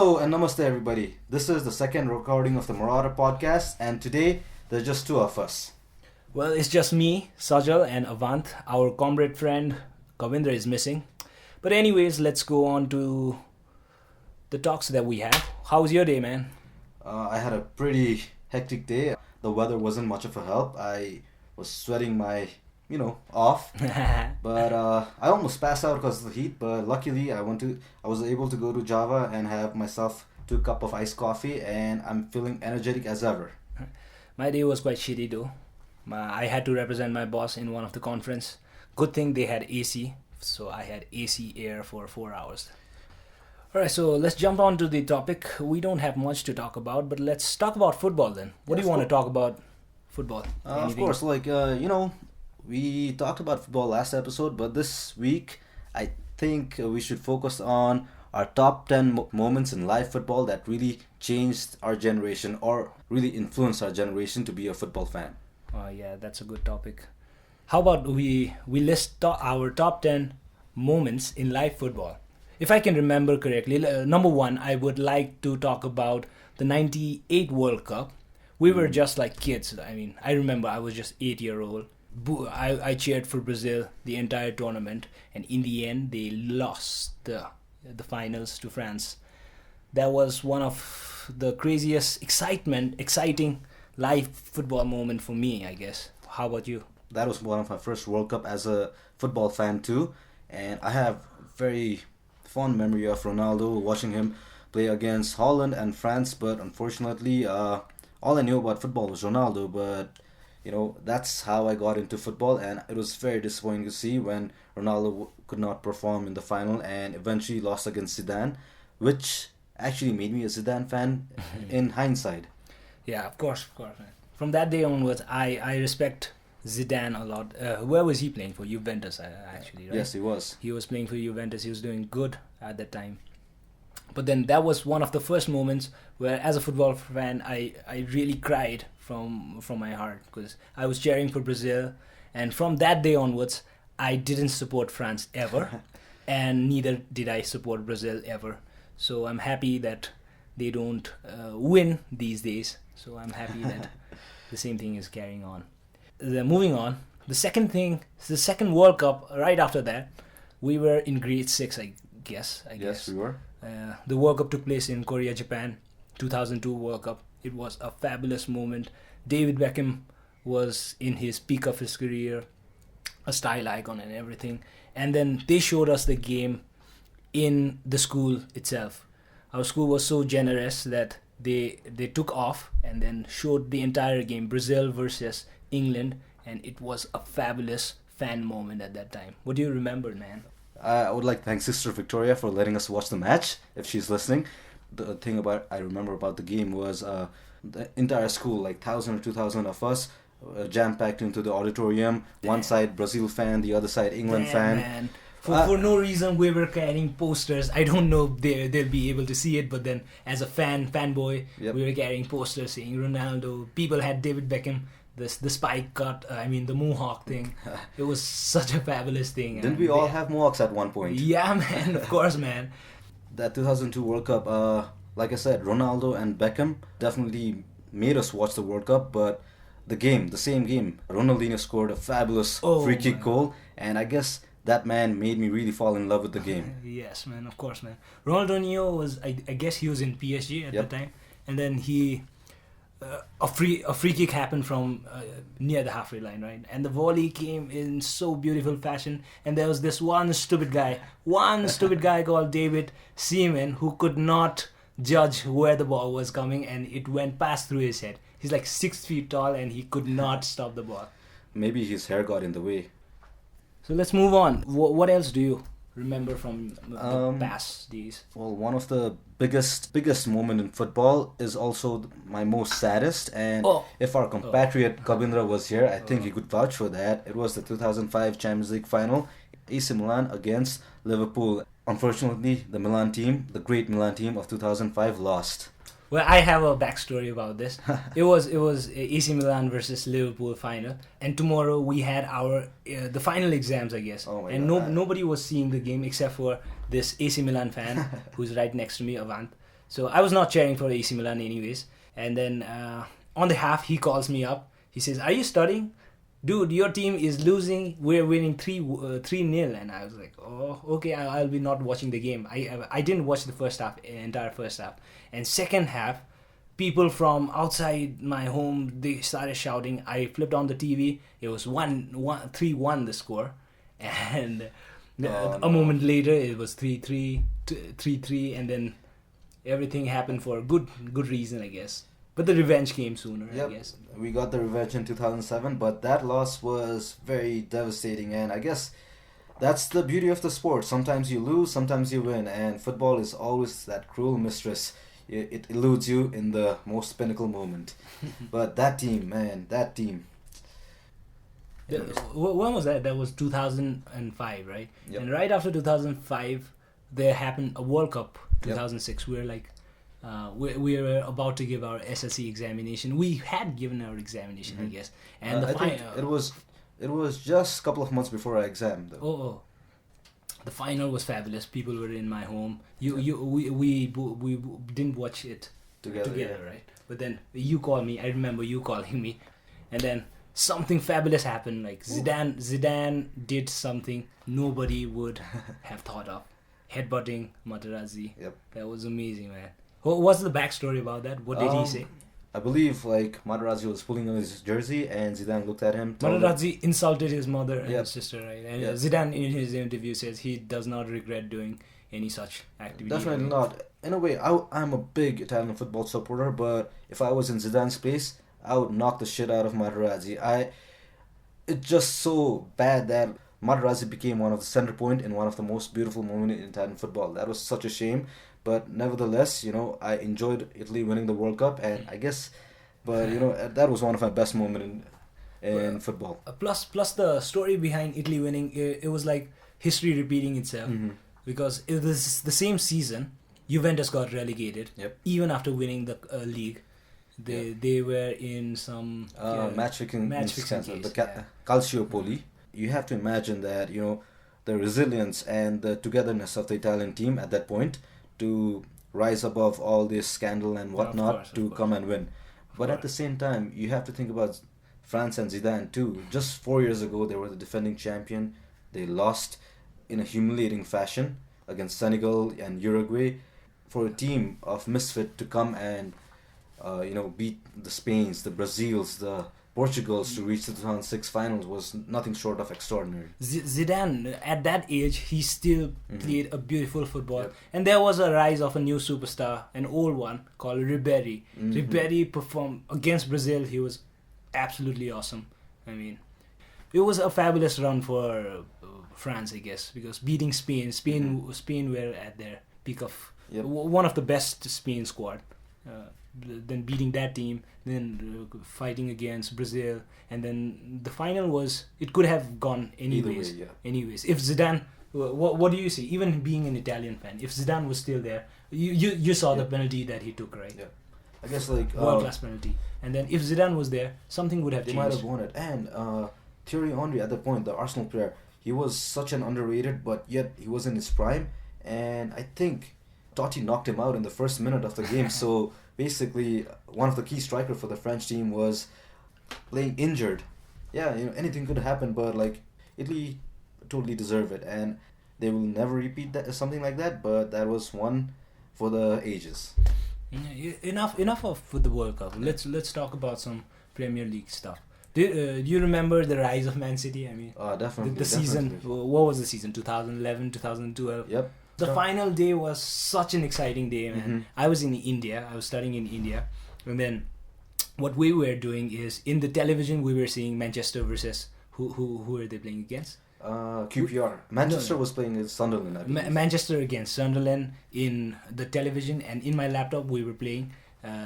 Hello and namaste everybody. This is the second recording of the Marauder podcast and today there's just two of us. Well, it's just me, Sajal and Avant. Our comrade friend Kavindra is missing. But anyways, let's go on to the talks that we had. How was your day, man? I had a pretty hectic day. The weather wasn't much of a help. I was sweating off. But I almost passed out because of the heat. But luckily, I was able to go to Java and have myself 2 cups of iced coffee, and I'm feeling energetic as ever. My day was quite shitty though. I had to represent my boss in one of the conference. Good thing they had AC, so I had AC air for 4 hours. Alright, so let's jump on to the topic. We don't have much to talk about, but let's talk about football then. What do you want to talk about football? Of course, we talked about football last episode, but this week I think we should focus on our top 10 moments in live football that really changed our generation or really influenced our generation to be a football fan. Oh yeah, that's a good topic. How about we list our top 10 moments in live football? If I can remember correctly, number one, I would like to talk about the 98 World Cup. We were just like kids. I remember I was just 8-year-old. I cheered for Brazil the entire tournament, and in the end, they lost the finals to France. That was one of the craziest, exciting live football moment for me, I guess. How about you? That was one of my first World Cup as a football fan too, and I have very fond memory of Ronaldo, watching him play against Holland and France, but unfortunately all I knew about football was Ronaldo. But that's how I got into football, and it was very disappointing to see when Ronaldo could not perform in the final and eventually lost against Zidane, which actually made me a Zidane fan in hindsight. Yeah, of course, man. From that day onwards, I respect Zidane a lot. Where was he playing for? Juventus, actually, right? Yes, he was. He was playing for Juventus. He was doing good at that time. But then that was one of the first moments where, as a football fan, I really cried from my heart because I was cheering for Brazil. And from that day onwards, I didn't support France ever. And neither did I support Brazil ever. So I'm happy that they don't win these days. So I'm happy that the same thing is carrying on. Moving on, the second World Cup right after that, we were in grade 6, I guess. Yes, we were. The World Cup took place in Korea, Japan, 2002 World Cup. It was a fabulous moment. David Beckham was in his peak of his career, a style icon and everything. And then they showed us the game in the school itself. Our school was so generous that they took off and then showed the entire game, Brazil versus England, and it was a fabulous fan moment at that time. What do you remember, man? I would like to thank Sister Victoria for letting us watch the match, if she's listening. The thing I remember about the game was the entire school, like 1,000 or 2,000 of us, jam-packed into the auditorium. Damn. One side Brazil fan, the other side England fan. Man. For no reason, we were carrying posters. I don't know if they'll be able to see it, but then as a fanboy, Yep. We were carrying posters saying Ronaldo. People had David Beckham, the spike cut, the mohawk thing. It was such a fabulous thing. Didn't we all have mohawks at one point? Yeah, man, of course, man. That 2002 World Cup, like I said, Ronaldo and Beckham definitely made us watch the World Cup, but the same game, Ronaldinho scored a fabulous free kick goal, and I guess that man made me really fall in love with the game. Yes, man, of course, man. Ronaldinho was, I guess he was in PSG at Yep. that time, and then he, a free kick happened from near the halfway line, right? And the volley came in so beautiful fashion, and there was this one stupid guy called David Seaman who could not judge where the ball was coming, and it went past through his head. He's like 6 feet tall, and he could not stop the ball. Maybe his hair got in the way. So let's move on. What else do you remember from the past days? Well, one of the biggest moment in football is also my most saddest, and if our compatriot Kavindra was here, I think he could vouch for that. It was the 2005 Champions League final, AC Milan against Liverpool. Unfortunately, the great Milan team of 2005 lost. Well, I have a backstory about this. It was AC Milan versus Liverpool final, and tomorrow we had our the final exams, I guess. Oh my and God. nobody was seeing the game except for this AC Milan fan who's right next to me, Avant. So I was not cheering for AC Milan anyways. And then on the half, he calls me up. He says, "Are you studying? Dude, your team is losing. We're winning 3-0." And I was like, "Oh, okay, I'll be not watching the game." I didn't watch the first half, entire first half. And second half, people from outside my home, they started shouting. I flipped on the TV. It was 3-1 the score. And a moment later, it was 3-3, 3-3, and then everything happened for a good reason, I guess. But the revenge came sooner, Yep. I guess. We got the revenge in 2007, but that loss was very devastating, and I guess that's the beauty of the sport. Sometimes you lose, sometimes you win, and football is always that cruel mistress. It eludes you in the most pinnacle moment. But that team, man, that team. When was that? That was 2005, right? Yep. And right after 2005, there happened a World Cup, 2006. We were like, we were about to give our SSC examination. We had given our examination, I guess. And I think it was just a couple of months before our exam, though. Oh. The final was fabulous. People were in my home. We didn't watch it together, right? But then you called me. I remember you calling me, and then something fabulous happened. Like Zidane did something nobody would have thought of, headbutting Materazzi. Yep. That was amazing, man. What's the backstory about that? What did he say? I believe like Materazzi was pulling on his jersey, and Zidane looked at him. Materazzi insulted his mother and his sister, right? And Yep. Zidane in his interview says he does not regret doing any such activity. Definitely not. In a way, I'm a big Italian football supporter, but if I was in Zidane's place, I would knock the shit out of Materazzi. It's just so bad that Materazzi became one of the center point in one of the most beautiful moments in Italian football. That was such a shame. But nevertheless, I enjoyed Italy winning the World Cup, and I guess, but that was one of my best moments in football. Plus the story behind Italy winning, it was like history repeating itself, because it was the same season Juventus got relegated. Yep. Even after winning the league, they were in some match fixing case, the Calciopoli. You have to imagine that the resilience and the togetherness of the Italian team at that point to rise above all this scandal and whatnot to come and win. But at the same time, you have to think about France and Zidane too. Just 4 years ago, they were the defending champion. They lost in a humiliating fashion against Senegal and Uruguay. For a team of misfit to come and beat the Spains, the Brazils, the Portugals to reach the 2006 finals was nothing short of extraordinary. Zidane, at that age, he still played a beautiful football. Yep. And there was a rise of a new superstar, an old one, called Ribéry. Ribéry performed against Brazil. He was absolutely awesome. I mean, it was a fabulous run for France, I guess, because beating Spain were at their peak of one of the best Spain squad. Then beating that team, then fighting against Brazil, and then the final was, it could have gone anyways. Anyways, if Zidane, what do you see? Even being an Italian fan, if Zidane was still there, you saw the penalty that he took, right? Yeah, I guess like world class penalty. And then if Zidane was there, something would have changed. They might have won it. And Thierry Henry at that point, the Arsenal player, he was such an underrated, but yet he was in his prime, and I think Totti knocked him out in the first minute of the game. So basically, one of the key strikers for the French team was playing injured. Yeah, anything could happen, but like Italy totally deserve it, and they will never repeat something like that. But that was one for the ages. Yeah, enough of the World Cup. Let's talk about some Premier League stuff. Do you remember the rise of Man City? I mean, definitely. The season. What was the season? 2011, 2012. Yep. The final day was such an exciting day, man. I was in India. I was studying in India. And then what we were doing is, in the television, we were seeing Manchester versus... Who were they playing against? QPR. Manchester was playing against Sunderland, I believe. Manchester against Sunderland in the television. And in my laptop, we were playing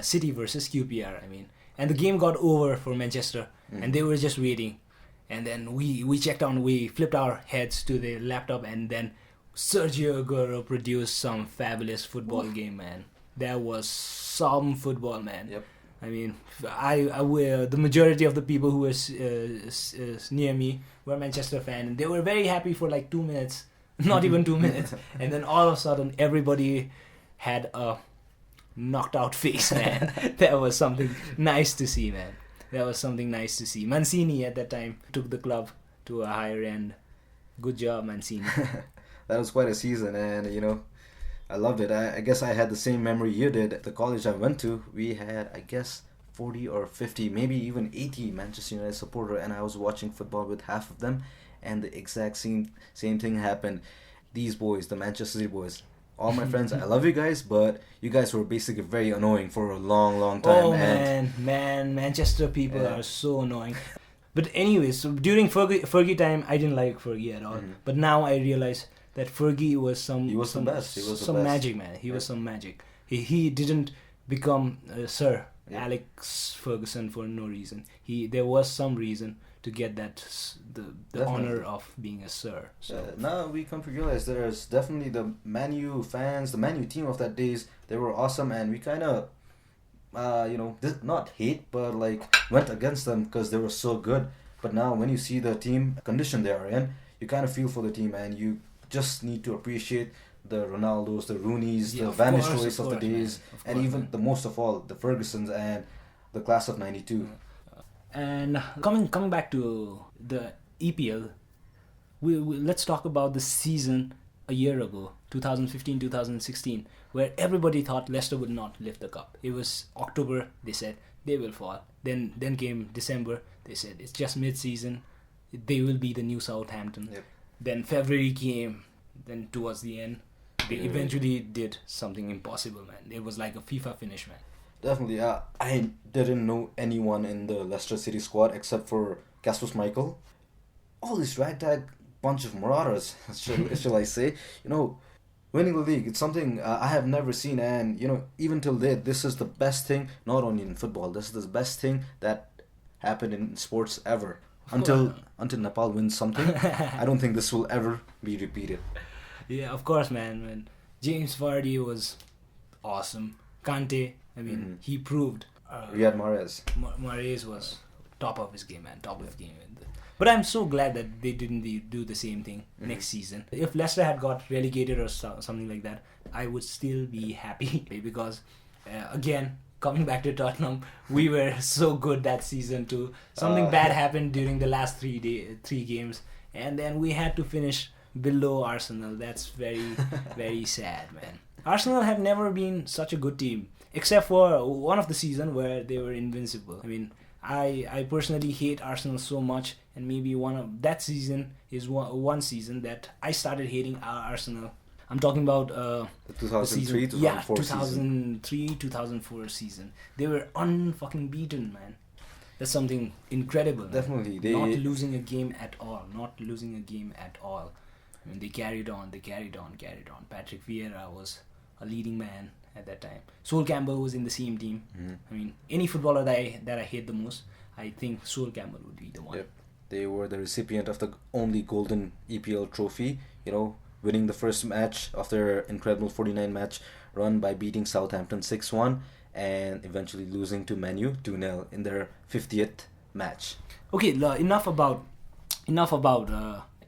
City versus QPR, I mean. And the game got over for Manchester. And they were just waiting. And then we checked on, we flipped our heads to the laptop, and then Sergio Aguerooooo produced some fabulous football game, man. There was some football, man. Yep. I mean, the majority of the people who were near me were Manchester fans, and they were very happy for like 2 minutes, not even 2 minutes, and then all of a sudden everybody had a knocked out face, man. That was something nice to see, man. That was something nice to see. Mancini at that time took the club to a higher end. Good job, Mancini. That was quite a season, and I loved it. I guess I had the same memory you did. At the college I went to, we had, I guess, 40 or 50, maybe even 80 Manchester United supporter, and I was watching football with half of them, and the exact same thing happened. These boys, the Manchester City boys, all my friends, I love you guys, but you guys were basically very annoying for a long, long time. Oh, man, Manchester people are so annoying. But anyways, so during Fergie time, I didn't like Fergie at all. Mm-hmm. But now I realize that Fergie was the best. He was the best. Magic, man. He was some magic. He didn't become Sir Alex Ferguson for no reason. There was some reason to get that the honor of being a Sir. So now we come to realize there's definitely the Man U fans, the Man U team of that days. They were awesome, and we kind of not hate, but like went against them because they were so good. But now when you see the team condition they are in, you kind of feel for the team, and you just need to appreciate the Ronaldos, the Rooneys, the Van Nistelrooys of the days, and even the most of all, the Fergusons and the class of '92. And coming back to the EPL, we let's talk about the season a year ago, 2015-2016, where everybody thought Leicester would not lift the cup. It was October, they said they will fall. Then came December, they said it's just mid-season, they will be the new Southampton. Yep. Then February came, then towards the end, they eventually did something impossible, man. It was like a FIFA finish, man. Definitely, I didn't know anyone in the Leicester City squad except for Casper Michael. All this ragtag bunch of marauders, shall I say? Winning the league, it's something I have never seen, and even till date, this is the best thing. Not only in football, this is the best thing that happened in sports ever. Until Nepal wins something, I don't think this will ever be repeated. Yeah, of course, man. James Vardy was awesome. Kante, I mean, he proved. Riyad Mahrez. Mahrez was top of his game, man. Top of the game. But I'm so glad that they didn't do the same thing next season. If Leicester had got relegated or something like that, I would still be happy because, again, coming back to Tottenham, we were so good that season too. Something bad happened during the last three games, and then we had to finish below Arsenal. That's very, very sad, man. Arsenal have never been such a good team, except for one of the season where they were invincible. I mean, I personally hate Arsenal so much, and maybe that season is one season that I started hating Arsenal. I'm talking about the 2003, 2004 2003, 2004 season. They were unfucking beaten, man. That's something incredible. Definitely, not losing a game at all. I mean, they carried on. Patrick Vieira was a leading man at that time. Sol Campbell was in the same team. I mean, any footballer that I hate the most, I think Sol Campbell would be the one. Yep. They were the recipient of the only golden EPL trophy, winning the first match of their incredible 49-match run by beating Southampton 6-1 and eventually losing to Man U 2-0 in their 50th match. Okay, enough about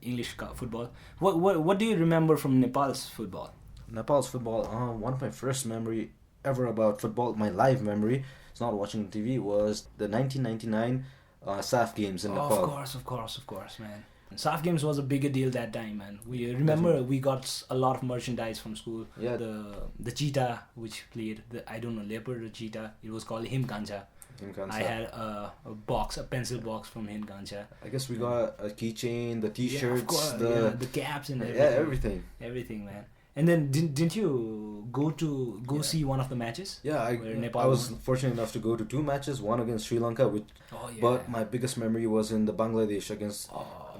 English football. What do you remember from Nepal's football? Nepal's football, one of my first memory ever about football, my live memory, it's not watching TV, was the 1999 SAF Games in Nepal. Of course, man. SAF Games was a bigger deal that time, man. We remember we got a lot of merchandise from school. Yeah. The cheetah which played I don't know, leopard or cheetah. It was called Himkancha. I had a pencil box from Himkancha. I guess we got a keychain, the T-shirts, the caps and everything. Yeah, everything, man. And then didn't you go see one of the matches? Yeah, I was fortunate enough to go to 2 matches, one against Sri Lanka, but my biggest memory was in the Bangladesh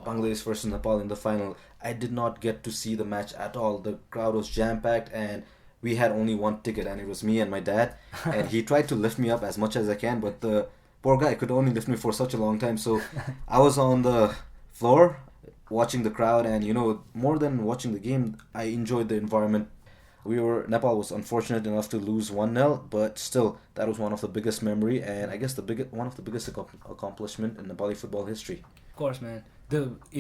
Bangladesh versus Nepal in the final. I did not get to see the match at all. The crowd was jam-packed and we had only one ticket, and it was me and my dad, and he tried to lift me up as much as I can, but the poor guy could only lift me for such a long time, so I was on the floor watching the crowd, and more than watching the game, I enjoyed the environment. Nepal was unfortunate enough to lose 1-0, but still, that was one of the biggest memory, and I guess one of the biggest accomplishment in Nepali football history. Of course, man.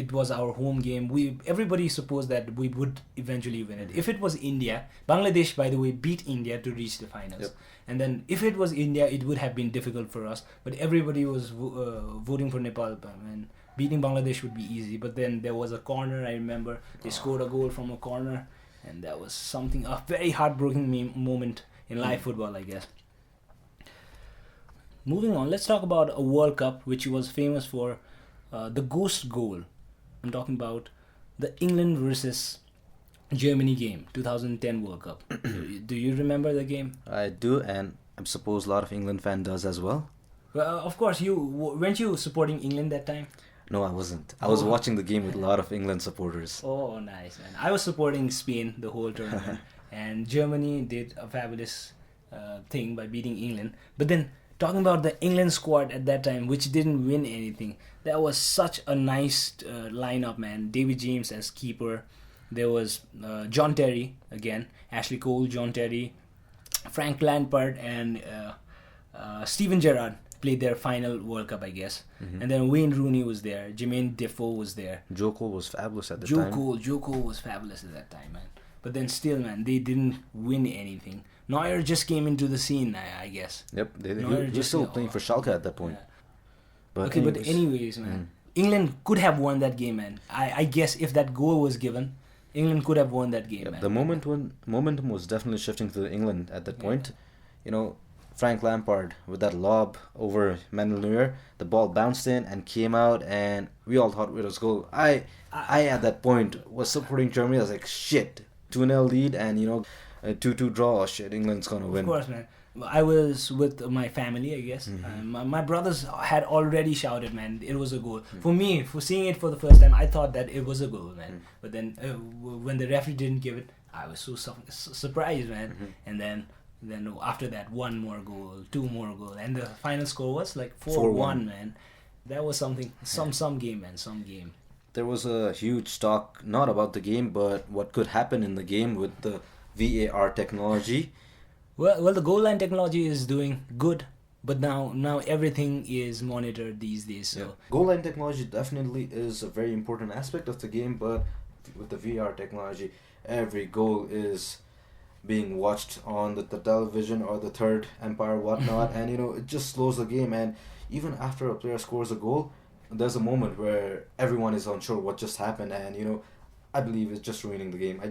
It was our home game. Everybody supposed that we would eventually win it. If it was India, Bangladesh, by the way, beat India to reach the finals. Yep. And then if it was India, it would have been difficult for us. But everybody was voting for Nepal, and beating Bangladesh would be easy. But then there was a corner. I remember they scored a goal from a corner, and that was a very heartbreaking moment in live football, I guess. Moving on, let's talk about a World Cup which was famous for the ghost goal. I'm talking about the England versus Germany game, 2010 World Cup. Do you remember the game? I do, and I suppose a lot of England fan does as well. Well, of course, weren't you supporting England that time? No, I wasn't. I was watching the game with a lot of England supporters. Oh, nice, man. I was supporting Spain the whole tournament, and Germany did a fabulous thing by beating England. But then, talking about the England squad at that time, which didn't win anything, that was such a nice lineup, man. David James as keeper. There was John Terry again, Ashley Cole, John Terry, Frank Lampard, and Steven Gerrard played their final World Cup, I guess. Mm-hmm. And then Wayne Rooney was there. Jermaine Defoe was there. Joe Cole was fabulous at the time. Joe Cole was fabulous at that time, man. But then still, man, they didn't win anything. Neuer just came into the scene, I guess. Yep, he was still playing for Schalke at that point. Yeah. But anyways, man, England could have won that game, man. I guess if that goal was given, England could have won that game, man. The momentum was definitely shifting to England at that point. You know, Frank Lampard with that lob over Manuel Neuer, the ball bounced in and came out, and we all thought it was goal. I at that point was supporting Germany. I was like, shit, 2-0 lead, and a 2-2 draw. Shit, England's gonna win. Of course, man. I was with my family, I guess. My brothers had already shouted, man, it was a goal. For me, for seeing it for the first time, I thought that it was a goal, man. But then when the referee didn't give it, I was so surprised, man. And then after that, one more goal, two more goal, and the final score was like 4-1, man. That was something, some game, man, some game. There was a huge talk, not about the game, but what could happen in the game with the VAR technology. Well, the goal line technology is doing good, but now everything is monitored these days. So goal line technology definitely is a very important aspect of the game, but with the VR technology, every goal is being watched on the television or the third umpire, whatnot, and it just slows the game. And even after a player scores a goal, there's a moment where everyone is unsure what just happened, and I believe it's just ruining the game. I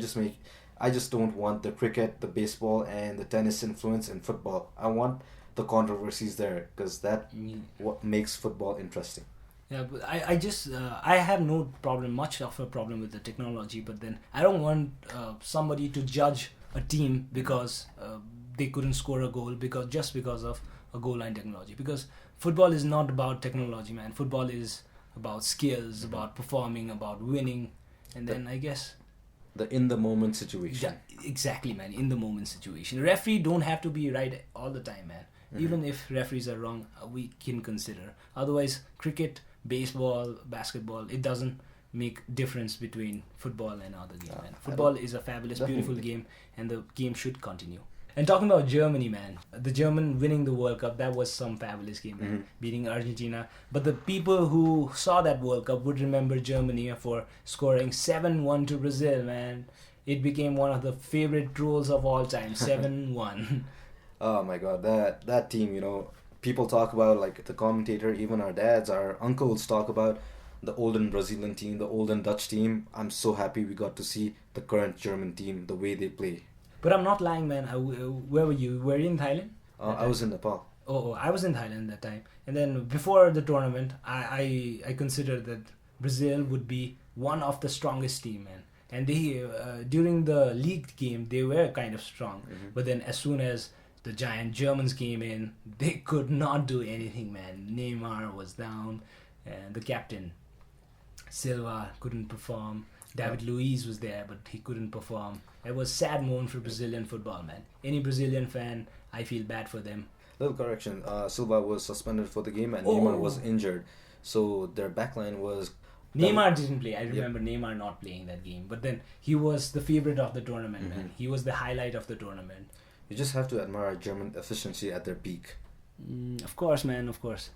just don't want the cricket, the baseball, and the tennis influence in football. I want the controversies there, because that what makes football interesting. Yeah, but I have much of a problem with the technology, but then I don't want somebody to judge a team because they couldn't score a goal just because of a goal line technology. Because football is not about technology, man. Football is about skills, about performing, about winning, and then I guess the in the moment situation. Yeah, exactly, man. In the moment situation. Referee don't have to be right all the time, man. Even if referees are wrong, we can consider. Otherwise, cricket, baseball, basketball, it doesn't make difference between football and other games, man. Football is a fabulous, beautiful game, and the game should continue. And talking about Germany, man, the German winning the World Cup, that was some fabulous game, man, beating Argentina. But the people who saw that World Cup would remember Germany for scoring 7-1 to Brazil, man. It became one of the favorite trolls of all time, 7-1. Oh my god, that team, people talk about, like the commentator, even our dads, our uncles talk about the olden Brazilian team, the olden Dutch team. I'm so happy we got to see the current German team, the way they play. But I'm not lying, man. Where were you? Were you in Thailand? I was in Nepal. Oh, I was in Thailand that time. And then before the tournament, I considered that Brazil would be one of the strongest team, man. And they during the league game, they were kind of strong. But then as soon as the giant Germans came in, they could not do anything, man. Neymar was down, and the captain, Silva, couldn't perform. David Luiz was there, but he couldn't perform. It was a sad moment for Brazilian football, man. Any Brazilian fan, I feel bad for them. Little correction, Silva was suspended for the game and Neymar was injured. So their backline was... Neymar didn't play. I remember Neymar not playing that game. But then he was the favorite of the tournament, man. He was the highlight of the tournament. You just have to admire German efficiency at their peak. Of course, man, of course.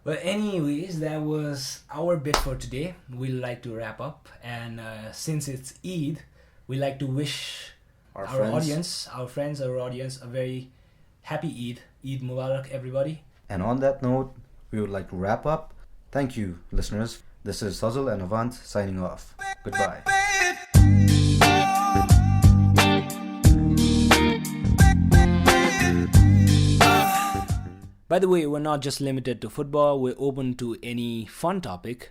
Well, anyways, that was our bit for today. We'd like to wrap up, and since it's Eid, we'd like to wish our audience, our friends, our audience, a very happy Eid. Eid Mubarak, everybody. And on that note, we would like to wrap up. Thank you, listeners. This is Sajal and Avant signing off. Goodbye. By the way, we're not just limited to football, we're open to any fun topic.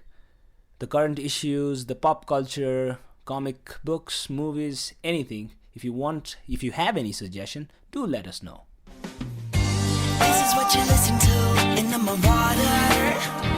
The current issues, the pop culture, comic books, movies, anything. If you have any suggestion, do let us know. This is what you listen to in the Marauder.